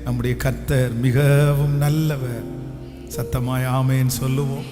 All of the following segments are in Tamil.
நம்முடைய கர்த்தர் மிகவும் நல்லவர். சத்தமாய் ஆமேன் சொல்லுவோம்.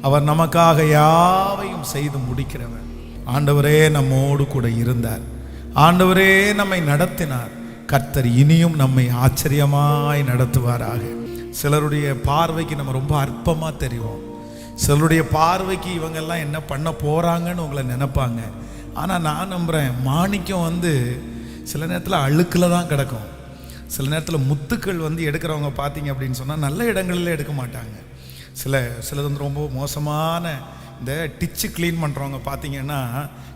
அவர் நமக்காக யாவையும் செய்து முடிக்கிறவர். ஆண்டவரே நம்மோடு கூட இருந்தார். ஆண்டவரே நம்மை நடத்தினார். கர்த்தர் இனியும் நம்மை ஆச்சரியமாய் நடத்துவாராக. சிலருடைய பார்வைக்கு நம்ம ரொம்ப அற்பமாக தெரியும். சிலருடைய பார்வைக்கு இவங்கெல்லாம் என்ன பண்ண போகிறாங்கன்னு உங்களை நினைப்பாங்க. ஆனால் நான் நம்புகிறேன், மாணிக்கம் சில நேரத்தில் அழுக்கில் தான் கிடக்கும். சில நேரத்தில் முத்துக்கள் எடுக்கிறவங்க பார்த்தீங்க அப்படின்னு சொன்னால் நல்ல இடங்களில் எடுக்க மாட்டாங்க. சிலது ரொம்ப மோசமான இந்த டிச்சு க்ளீன் பண்ணுறவங்க பார்த்தீங்கன்னா,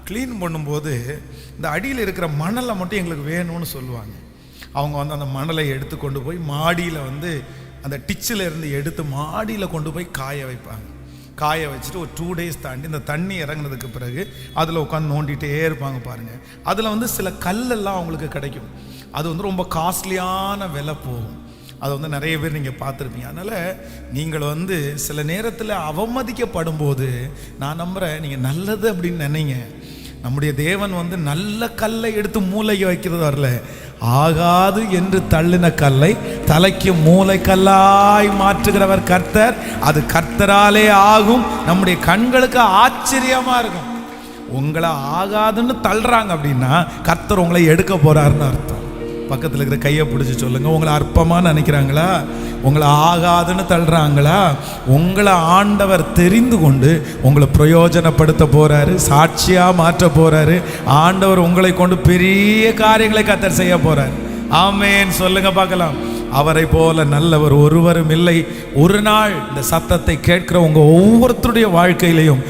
க்ளீன் பண்ணும்போது இந்த அடியில் இருக்கிற மணலை மட்டும் எங்களுக்கு வேணும்னு சொல்லுவாங்க. அவங்க அந்த மணலை எடுத்து கொண்டு போய் மாடியில் அந்த டிச்சில் இருந்து எடுத்து மாடியில் கொண்டு போய் காய வைப்பாங்க. காய வச்சுட்டு ஒரு 2 days தாண்டி இந்த தண்ணி இறங்கினதுக்கு பிறகு அதில் உட்காந்து நோண்டிகிட்டே இருப்பாங்க பாருங்கள். அதில் சில கல்லெல்லாம் அவங்களுக்கு கிடைக்கும். அது ரொம்ப காஸ்ட்லியான விலை போகும். அது நிறைய பேர் நீங்கள் பார்த்துருப்பீங்க. அதனால் நீங்கள் சில நேரத்தில் அவமதிக்கப்படும் போது நான் நம்புகிறேன், நீங்கள் நல்லது அப்படின்னு நினைங்க. நம்முடைய தேவன் நல்ல கல்லை எடுத்து மூளைக்கு வைக்கிறது வரல, ஆகாது என்று தள்ளின கல்லை தலைக்கு மூளை கல்லாய் மாற்றுகிறவர் கர்த்தர். அது கர்த்தராலே ஆகும். நம்முடைய கண்களுக்கு ஆச்சரியமா இருக்கும். உங்களை ஆகாதுன்னு தள்ளுறாங்க அப்படின்னா கர்த்தர் உங்களை எடுக்க போறாருன்னு அர்த்தம். பக்கத்தில் இருக்கிற கையை பிடிச்சி சொல்லுங்க, உங்களை அற்பமாக நினைக்கிறாங்களா? உங்களை ஆகாதுன்னு தள்ளுறாங்களா? உங்களை ஆண்டவர் தெரிந்து கொண்டு உங்களை பிரயோஜனப்படுத்த போறாரு, சாட்சியா மாற்ற போறாரு. ஆண்டவர் உங்களை கொண்டு பெரிய காரியங்களை கர்த்தர் செய்ய போறார். ஆமேன் சொல்லுங்க பார்க்கலாம். அவரை போல நல்லவர் ஒருவரும் இல்லை. ஒரு நாள் இந்த சத்தத்தை கேட்கிற உங்க ஒவ்வொருத்தருடைய வாழ்க்கையிலையும்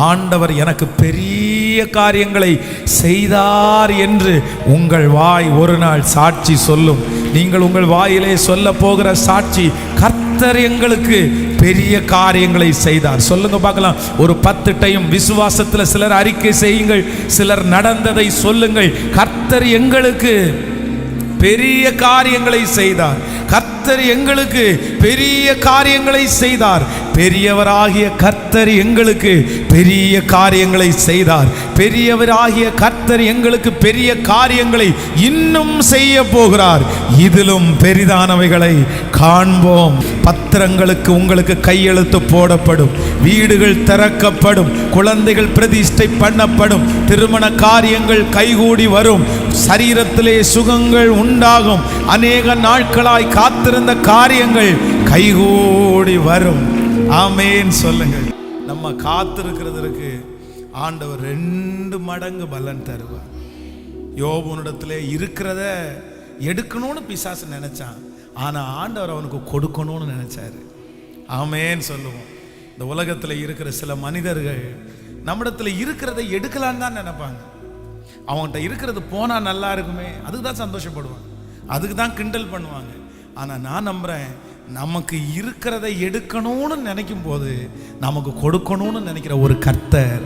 ஆண்டவர் எனக்கு பெரிய காரியங்களை செய்தார் என்று உங்கள் வாய் ஒரு நாள் சாட்சி சொல்லும். நீங்கள் உங்கள் வாயிலே சொல்ல போகிற சாட்சி, கர்த்தர் எங்களுக்கு பெரிய காரியங்களை செய்தார். சொல்லுங்க பார்க்கலாம். ஒரு 10 டைம் விசுவாசத்தில் சிலர் அறிக்கை செய்யுங்கள், சிலர் நடந்ததை சொல்லுங்கள். கர்த்தர் எங்களுக்கு பெரிய காரியங்களை செய்தார். கர்த்தர் எங்களுக்கு பெரிய காரியங்களை செய்தார். பெரியவராகிய கர்த்தர் எங்களுக்கு பெரிய காரியங்களை செய்தார். பெரியவராகிய கர்த்தர் எங்களுக்கு பெரிய காரியங்களை இன்னும் செய்ய போகிறார். இதிலும் பெரிதானவைகளை காண்போம். பத்திரங்களுக்கு உங்களுக்கு கையெழுத்து போடப்படும். வீடுகள் திறக்கப்படும். குழந்தைகள் பிரதிஷ்டை பண்ணப்படும். திருமண காரியங்கள் கைகூடி வரும். சரீரத்திலே சுகங்கள் உண்டாகும். அநேக நாட்களாய் காத்திருந்த காரியங்கள் கைகூடி வரும். ஆமேன் சொல்லுங்கள். நம்ம காத்திருக்கிறதுக்கு ஆண்டவர் 2 மடங்கு பலன் தருவார். யோபுனிடத்திலே இருக்கிறத எடுக்கணும்னு பிசாசு நினைச்சான். ஆனா ஆண்டவர் அவனுக்கு கொடுக்கணும்னு நினைச்சாரு. ஆமேன் சொல்லுவோம். இந்த உலகத்தில் இருக்கிற சில மனிதர்கள் நம்மிடத்துல இருக்கிறத எடுக்கலான்னு தான் நினைப்பாங்க. அவன்கிட்ட இருக்கிறது போனா நல்லா இருக்குமே, அதுக்கு தான் சந்தோஷப்படுவாங்க, அதுக்கு தான் கிண்டல் பண்ணுவாங்க. ஆனா நான் நம்புறேன், நமக்கு இருக்கிறத எடுக்கணும்னு நினைக்கும் போது நமக்கு கொடுக்கணும்னு நினைக்கிற ஒரு கர்த்தர்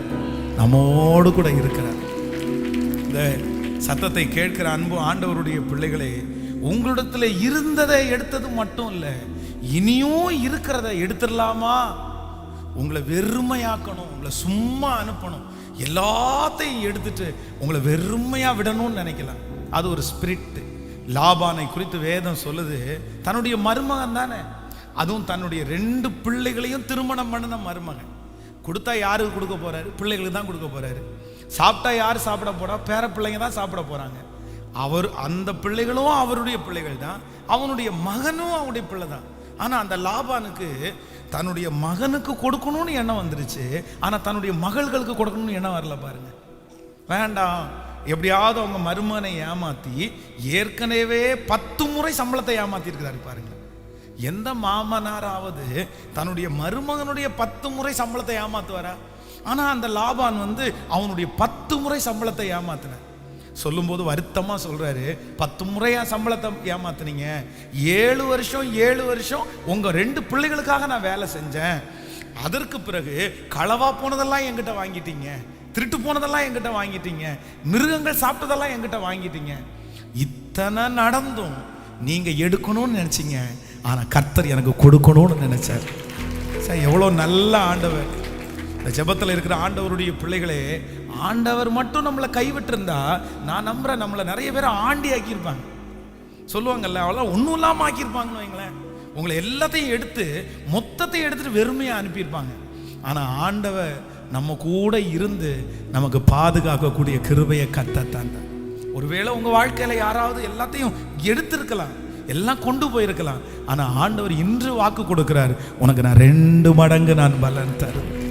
நம்மோடு கூட இருக்கிறார். இந்த சத்தத்தை கேட்கிற அன்பு ஆண்டவருடைய பிள்ளைகளே, உங்களிடத்துல இருந்ததை எடுத்தது மட்டும் இல்லை, இனியும் இருக்கிறத எடுத்துடலாமா? உங்களை வெறுமையாக்கணும், உங்களை சும்மா அனுப்பணும், எல்லாத்தையும் எடுத்துட்டு உங்களை வெறுமையா விடணும்னு நினைக்கலாம். அது ஒரு ஸ்பிரிட். லாபானை குறித்து வேதம் சொல்லுது, தன்னுடைய மருமகன் தானே, அதுவும் தன்னுடைய 2 பிள்ளைகளையும் திருமணம் பண்ணின மருமகன். கொடுத்தா யாருக்கு கொடுக்க போறாரு? பிள்ளைகளுக்கு தான் கொடுக்க போறாரு. சாப்பிட்டா யார் சாப்பிட போறா? பேர பிள்ளைங்க தான் சாப்பிட போறாங்க. அந்த பிள்ளைகளும் அவருடைய பிள்ளைகள் தான், அவனுடைய மகனும் அவனுடைய பிள்ளை தான். ஆனா அந்த லாபானுக்கு தன்னுடைய மகனுக்கு கொடுக்கணும்னு எண்ணம் வந்துருச்சு, ஆனா தன்னுடைய மகள்களுக்கு கொடுக்கணும்னு எண்ணம் வரல. பாருங்க, வேண்டாம், எப்படியாவது அவங்க மருமகனை ஏமாத்தி ஏற்கனவே 10 முறை சம்பளத்தை ஏமாத்தி இருக்கிறாரு. பாருங்க, எந்த மாமனாராவது தன்னுடைய மருமகனுடைய 10 முறை சம்பளத்தை ஏமாத்துவாரா? ஆனா அந்த லாபான் அவனுடைய 10 முறை சம்பளத்தை ஏமாத்தின. சொல்லும்போது வருத்தமா சொல்றாரு, 10 முறையா சம்பளத்தை ஏமாத்துனீங்க, 7 வருஷம் உங்க 2 பிள்ளைகளுக்காக நான் வேலை செஞ்சேன். அதற்கு பிறகு களவா போனதெல்லாம் என்கிட்ட வாங்கிட்டீங்க, திருட்டு போனதெல்லாம் என்கிட்ட வாங்கிட்டீங்க, மிருகங்கள் சாப்பிட்டதெல்லாம் என்கிட்ட வாங்கிட்டீங்க. இத்தனை நடந்தும் நீங்க எடுக்கணும்னு நினைச்சீங்க, ஆனா கர்த்தர் எனக்கு கொடுக்கணும்னு நினைச்சார். சார், எவ்வளோ நல்ல ஆண்டவர். இந்த ஜெபத்தில் இருக்கிற ஆண்டவருடைய பிள்ளைகளே, ஆண்டவர் மட்டும் நம்மளை கைவிட்டிருந்தா நான் நம்புறேன், நம்மளை நிறைய பேரை ஆண்டி ஆக்கியிருப்பாங்க. சொல்லுவாங்கல்ல, அவ்வளோ ஒன்றும் இல்லாமல் ஆக்கியிருப்பாங்கன்னு வைங்களேன். உங்களை எல்லாத்தையும் எடுத்து மொத்தத்தையும் எடுத்துட்டு வெறுமையாக அனுப்பியிருப்பாங்க. ஆனால் ஆண்டவர் நம்ம கூட இருந்து நமக்கு பாதுகாக்கக்கூடிய கிருபையை கத்தத்தான். ஒருவேளை உங்கள் வாழ்க்கையில் யாராவது எல்லாத்தையும் எடுத்திருக்கலாம், எல்லாம் கொண்டு போயிருக்கலாம். ஆனால் ஆண்டவர் இன்று வாக்கு கொடுக்கிறார், உனக்கு நான் 2 மடங்கு நான் பலன் தருவேன்.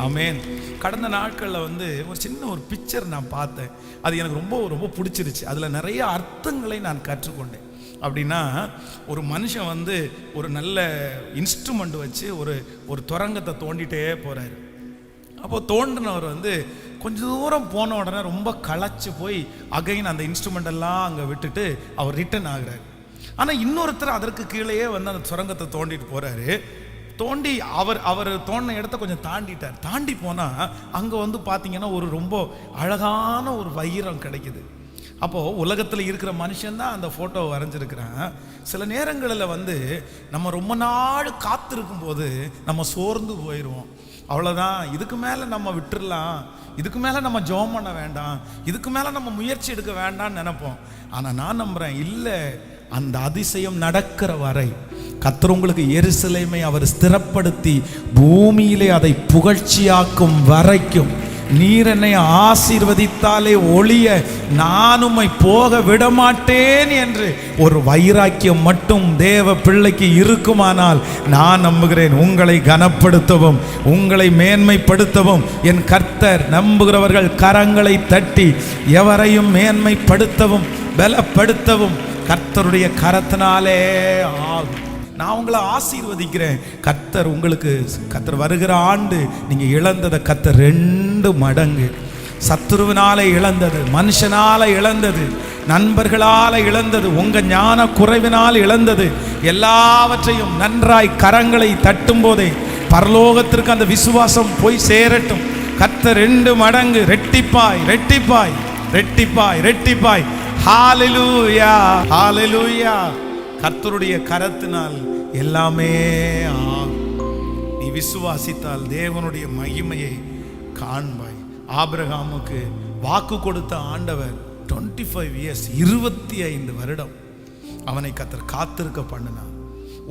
ஆமென். கடந்த நாட்களில் ஒரு சின்ன ஒரு பிக்சர் நான் பார்த்தேன். அது எனக்கு ரொம்ப ரொம்ப பிடிச்சிருச்சு. அதில் நிறைய அர்த்தங்களை நான் கற்றுக்கொண்டேன். அப்படின்னா, ஒரு மனுஷன் ஒரு நல்ல இன்ஸ்ட்ருமெண்ட் வச்சு ஒரு துரங்கத்தை தோண்டிகிட்டே போகிறாரு. அப்போது தோண்டினவர் கொஞ்சம் தூரம் போன உடனே ரொம்ப களைச்சு போய் அகைன் அந்த இன்ஸ்ட்ருமெண்ட் எல்லாம் அங்கே விட்டுட்டு அவர் ரிட்டர்ன் ஆகுறாரு. ஆனால் இன்னொருத்தர் அதற்கு கீழேயே அந்த சுரங்கத்தை தோண்டிட்டு போகிறாரு. தோண்டி அவர் தோண்டின இடத்த கொஞ்சம் தாண்டிட்டார். தாண்டி போனால் அங்கே பார்த்தீங்கன்னா ஒரு ரொம்ப அழகான ஒரு வைரம் கிடைக்குது. அப்போது உலகத்தில் இருக்கிற மனுஷன்தான் அந்த ஃபோட்டோவை வரைஞ்சிருக்கிறான். சில நேரங்களில் நம்ம ரொம்ப நாள் காத்திருக்கும் போது நம்ம சோர்ந்து போயிடுவோம். அவ்வளோதான், இதுக்கு மேலே நம்ம விட்டுடலாம், இதுக்கு மேலே நம்ம ஜெபம் பண்ண வேண்டாம், இதுக்கு மேலே நம்ம முயற்சி எடுக்க வேண்டாம்னு நினைப்போம். ஆனால் நான் நம்புகிறேன், இல்லை, அந்த அதிசயம் நடக்கிற வரை கர்த்தர் உங்களுக்கு எருசலேமை அவர் ஸ்திரப்படுத்தி பூமியிலே அதை புகழ்ச்சியாக்கும் வரைக்கும், நீர் என்னை ஆசீர்வதித்தாலே ஒழிய நான் உம்மை போக விடமாட்டேன் என்று ஒரு வைராக்கியம் மட்டும் தேவ பிள்ளைக்கு இருக்குமானால், நான் நம்புகிறேன், உங்களை கனப்படுத்தவும் உங்களை மேன்மைப்படுத்தவும் என் கர்த்தர் நம்புகிறவர்கள் கரங்களை தட்டி எவரையும் மேன்மைப்படுத்தவும் பலப்படுத்தவும் கர்த்தருடைய கரத்தினாலே ஆகும். நான் உங்களை ஆசீர்வதிக்கிறேன். கர்த்தர் வருகிற ஆண்டு நீங்கள் இழந்ததை கர்த்தர் 2 மடங்கு, சத்துருவினால இழந்தது, மனுஷனால இழந்தது, நண்பர்களால் இழந்தது, உங்கள் ஞான குறைவினால் இழந்தது எல்லாவற்றையும் நன்றாய் கரங்களை தட்டும் போதே பரலோகத்திற்கு அந்த விசுவாசம் போய் சேரட்டும். கர்த்தர் 2 மடங்கு ரெட்டிப்பாய் ரெட்டிப்பாய் ரெட்டிப்பாய் ரெட்டிப்பாய். ஹalleluya ஹalleluya. கர்த்தருடைய கரத்தினால் எல்லாமே ஆகும். நீ விசுவாசித்தால் தேவனுடைய மகிமையை காண்பாய். ஆபிரகாமுக்கு வாக்கு கொடுத்த ஆண்டவர் 25 years 25 வருடம் அவனை கர்த்தர் காத்திருக்க பண்ணினார்.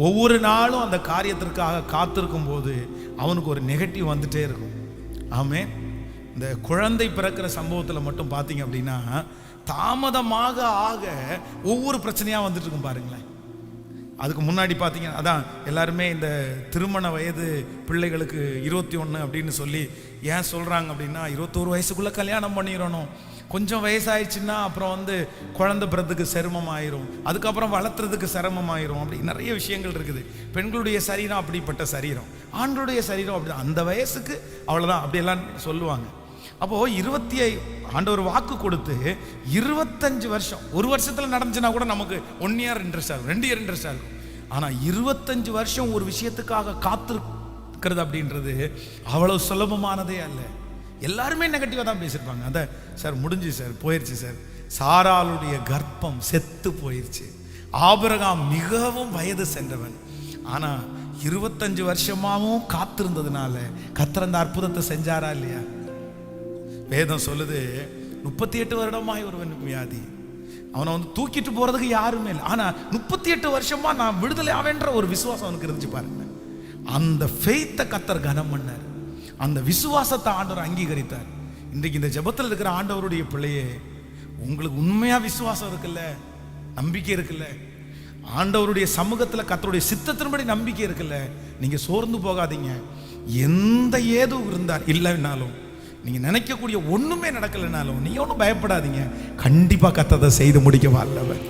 ஒவ்வொரு நாளும் அந்த காரியத்திற்காக காத்திருக்கும் போது அவனுக்கு ஒரு நெகட்டிவ் வந்துட்டே இருக்கும். ஆமென். இந்த குழந்தை பிறக்கிற சம்பவத்தில் மட்டும் பார்த்தீங்க அப்படின்னா, தாமதமாக ஆக ஒவ்வொரு பிரச்சனையாக வந்துட்டு இருக்கும் பாருங்களேன். அதுக்கு முன்னாடி பார்த்தீங்கன்னா, அதான் எல்லாருமே இந்த திருமண வயது பிள்ளைகளுக்கு 21 அப்படின்னு சொல்லி ஏன் சொல்கிறாங்க அப்படின்னா, 21 வயசுக்குள்ளே கல்யாணம் பண்ணிடணும், கொஞ்சம் வயசாயிடுச்சுன்னா அப்புறம் குழந்தை பிறதுக்கு சிரமம் ஆயிரும், அதுக்கப்புறம் வளர்த்துறதுக்கு சிரமம் ஆயிரும், அப்படி நிறைய விஷயங்கள் இருக்குது. பெண்களுடைய சரீரம் அப்படிப்பட்ட சரீரம், ஆண்களுடைய சரீரம் அப்படி, அந்த வயசுக்கு அவ்வளோதான் அப்படியெல்லாம் சொல்லுவாங்க. அப்போது ஆண்டவர் வாக்கு கொடுத்து 25 வருஷம், ஒரு வருஷத்தில் நடந்துச்சுன்னா கூட நமக்கு 1 year இன்ட்ரெஸ்ட் ஆகும், 2 year இன்ட்ரெஸ்ட் ஆகும். ஆனால் 25 வருஷம் ஒரு விஷயத்துக்காக காத்திருக்கிறது அப்படின்றது அவ்வளோ சுலபமானதே அல்ல. எல்லாருமே நெகட்டிவாக தான் பேசியிருப்பாங்க. அதை சார் முடிஞ்சு சார், போயிடுச்சு சார், சாராளுடைய கர்ப்பம் செத்து போயிடுச்சு, ஆபிரகாம் மிகவும் வயது சென்றவன், ஆனால் 25 வருஷமாகவும் காத்திருந்ததுனால கர்த்தர் அந்த அற்புதத்தை செஞ்சாரா இல்லையா? வேதம் சொல்லுது, 38 வருடமாய் ஒருவனுக்கு வியாதி, அவனை தூக்கிட்டு போறதுக்கு யாருமே இல்லை, ஆனா 38 வருஷமா நான் விடுதலை ஆவேன்ற ஒரு விசுவாசம் அவனுக்கு இருந்துச்சு பாருங்க. அந்த ஃபெய்த்தை கர்த்தர் கனம் பண்ணார், அந்த விசுவாசத்தை ஆண்டவர் அங்கீகரித்தார். இன்றைக்கு இந்த ஜெபத்தில் இருக்கிற ஆண்டவருடைய பிள்ளையே, உங்களுக்கு உண்மையா விசுவாசம் இருக்குல்ல, நம்பிக்கை இருக்குல்ல, ஆண்டவருடைய சமூகத்தில் கர்த்தருடைய சித்தத்தின்படி நம்பிக்கை இருக்குல்ல, நீங்க சோர்ந்து போகாதீங்க. எந்த ஏதும் இருந்தார் இல்லைன்னாலும், நீங்க நினைக்கக்கூடிய ஒண்ணுமே நடக்கலைனாலும் நீங்க ஒன்றும் பயப்படாதீங்க. கண்டிப்பா கர்த்தர் செய்து முடிக்க வல்லவர்,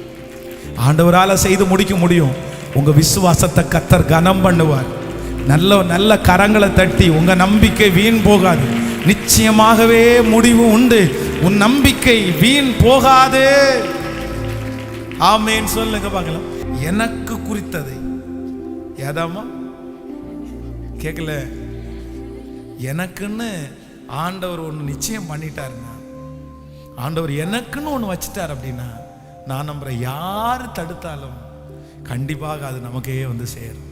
ஆண்டவரால செய்து முடிக்க முடியும். உங்க விசுவாசத்தை கர்த்தர் கனம் பண்ணுவார். நல்ல நல்ல கரங்களை தட்டி, உங்க நம்பிக்கை வீண் போகாது, நிச்சயமாகவே முடிவு உண்டு, உன் நம்பிக்கை வீண் போகாது. ஆமென் சொல்லுங்க பார்க்கலாம். எனக்கு குறித்ததை ஏதாமா கேட்கல, எனக்குன்னு ஆண்டவர் ஒன்று நிச்சயம் பண்ணிட்டாருன்னா, ஆண்டவர் எனக்குன்னு ஒன்று வச்சுட்டார் அப்படின்னா, நான் நம்புறேன், யார் தடுத்தாலும் கண்டிப்பாக அது நமக்கே சேரும்.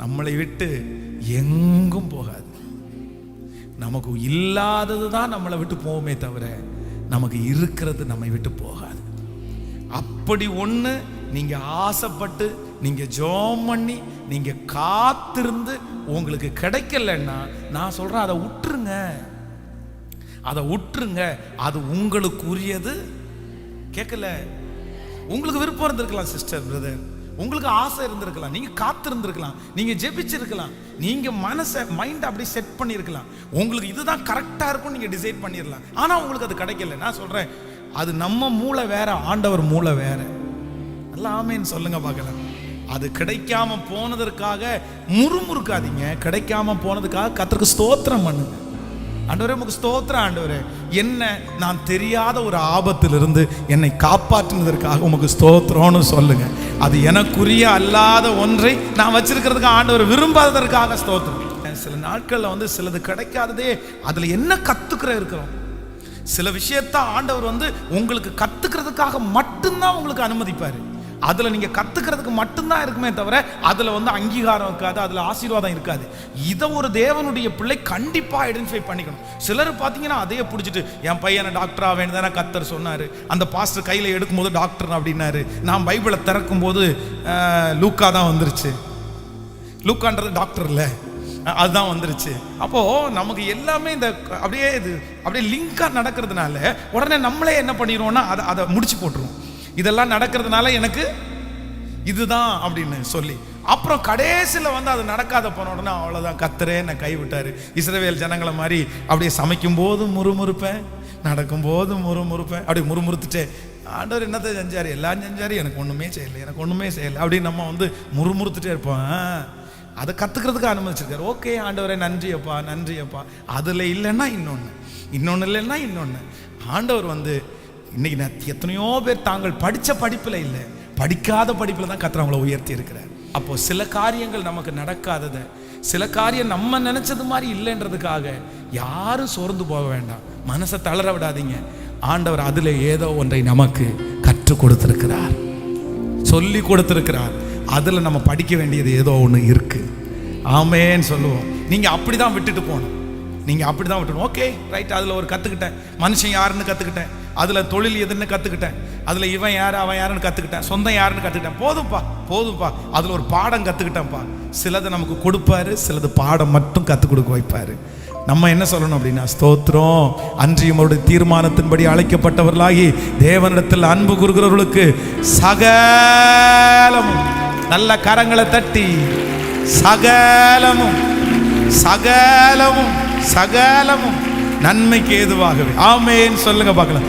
நம்மளை விட்டு எங்கும் போகாது. நமக்கு இல்லாதது தான் நம்மளை விட்டு போவோமே தவிர, நமக்கு இருக்கிறது நம்மை விட்டு போகாது. அப்படி ஒன்று நீங்க ஆசைப்பட்டு நீங்க ஜெபம் பண்ணி நீங்க காத்திருந்து உங்களுக்கு கிடைக்கலன்னா நான் சொல்றேன், அதை விட்டுருங்க, அதை விட்டுருங்க. அது உங்களுக்கு உரியது. கேட்கல? உங்களுக்கு விருப்பம் இருந்திருக்கலாம் சிஸ்டர், பிரதர், உங்களுக்கு ஆசை இருந்திருக்கலாம், நீங்க காத்திருந்திருக்கலாம், நீங்க ஜெபிச்சிருக்கலாம், நீங்க மைண்ட் அப்படி செட் பண்ணியிருக்கலாம், உங்களுக்கு இதுதான் கரெக்டா இருக்கும் நீங்க டிசைட் பண்ணிடலாம். ஆனா உங்களுக்கு அது கிடைக்கல. நான் சொல்றேன், அது நம்ம மூளை வேற, ஆண்டவர் மூளை வேற. நல்லா ஆமேன்னு சொல்லுங்க பார்க்கலாம். அது கிடைக்காம போனதற்காக முறுமுறுக்காதீங்க, கிடைக்காம போனதுக்காக கர்த்தருக்கு ஸ்தோத்திரம் பண்ணுங்க. ஆண்டவரே உமக்கு ஸ்தோத்திரம் ஆண்டவரே, என்ன நான் தெரியாத ஒரு ஆபத்திலிருந்து என்னை காப்பாற்றினதற்காக உமக்கு ஸ்தோத்திரம்னு சொல்லுங்க. அது எனக்குரிய அல்லாத ஒன்றை நான் வச்சிருக்கிறதுக்கு ஆண்டவர் விரும்பாததற்காக ஸ்தோத்திரம். சில நாட்கள்ல சிலது கிடைக்காததே அதுல என்ன கத்துக்கிற இருக்கிறோம். சில விஷயத்த ஆண்டவர் உங்களுக்கு கத்துக்கிறதுக்காக மட்டும்தான் உங்களுக்கு அனுமதிப்பாரு. அதுல நீங்க கத்துக்கிறதுக்கு மட்டும்தான் இருக்குமே தவிர அதுல அங்கீகாரம் இருக்காது, அதுல ஆசீர்வாதம் இருக்காது. இதை ஒரு தேவனுடைய பிள்ளை கண்டிப்பா ஐடென்டிஃபை பண்ணிக்கணும். சிலர் பாத்தீங்கன்னா அதையே பிடிச்சிட்டு, என் பையனை டாக்டர் ஆவேன்னு தானே கர்த்தர் சொன்னாரு, அந்த பாஸ்டர் கையில எடுக்கும் போது டாக்டர் அப்படின்னாரு, நான் பைபிளை திறக்கும் போது லூக்கா தான் வந்துருச்சு, லூக்கான்றது டாக்டர் இல்ல, அதுதான் வந்துருச்சு. அப்போ நமக்கு எல்லாமே இந்த அப்படியே லிங்கா நடக்கிறதுனால உடனே நம்மளே என்ன பண்ணிடுவோம்னா அதை முடிச்சு போட்டுருவோம். இதெல்லாம் நடக்கிறதுனால எனக்கு இதுதான் அப்படின்னு சொல்லி அப்புறம் கடைசியில் அது நடக்காத போன உடனே அவ்வளோதான், கர்த்தரே என்னை கைவிட்டாரு. இஸ்ரவேல் ஜனங்களை மாதிரி அப்படியே சமைக்கும் போது முறுமுறுப்பேன், நடக்கும் போது முறுமுறுப்பேன், அப்படியே முறுமுறுத்துட்டே ஆண்டவர் என்னத்தை செஞ்சாரு, எல்லாம் செஞ்சாரு, எனக்கு ஒன்றுமே செய்யலை அப்படின்னு நம்ம முறுமுறுத்துட்டே இருப்போம். அதை கற்றுக்கிறதுக்கு அனுமதிச்சிருக்காரு. ஓகே ஆண்டவரே நன்றியப்பா. அதில் இல்லைன்னா இன்னொன்று இல்லைன்னா இன்னொன்று. ஆண்டவர் இன்னைக்கு எத்தனையோ பேர் தாங்கள் படித்த படிப்பில் இல்லை, படிக்காத படிப்பில் தான் கர்த்தர் அவங்கள உயர்த்தி இருக்கிறார். அப்போ சில காரியங்கள் நமக்கு நடக்காததை, சில காரியம் நம்ம நினைச்சது மாதிரி இல்லைன்றதுக்காக யாரும் சோர்ந்து போக வேண்டாம், மனசை தளர விடாதீங்க. ஆண்டவர் அதில் ஏதோ ஒன்றை நமக்கு கற்றுக் கொடுத்திருக்கிறார், சொல்லி கொடுத்திருக்கிறார். அதில் நம்ம படிக்க வேண்டியது ஏதோ ஒன்று இருக்கு. ஆமேன்னு சொல்லுவோம். நீங்கள் அப்படி தான் விட்டுட்டு போகணும், நீங்கள் அப்படி தான் விட்டுணும். ஓகே ரைட், அதில் ஒரு கற்றுக்கிட்டேன், மனுஷன் யாருன்னு கற்றுக்கிட்டேன், அதில் தொழில் எதுன்னு கற்றுக்கிட்டேன், அதில் இவன் யார் அவன் யாருன்னு கற்றுக்கிட்டேன், சொந்தம் யாருன்னு கற்றுக்கிட்டேன். போதும்ப்பா, அதில் ஒரு பாடம் கற்றுக்கிட்டேன்ப்பா. சிலதை நமக்கு கொடுப்பாரு, சிலது பாடம் மட்டும் கற்றுக் கொடுக்க வைப்பார். நம்ம என்ன சொல்லணும் அப்படின்னா, ஸ்தோத்திரம். அன்றியும் அவருடைய தீர்மானத்தின்படி அழைக்கப்பட்டவர்களாகி தேவனிடத்தில் அன்பு கூறுகிறவர்களுக்கு சகலமும், நல்ல கரங்களை தட்டி சகலமும் சகலமும் சகலமும் நன்மைக்கு ஏதுவாகவே ஆமேன்னு சொல்லுங்க பார்க்கலாம்.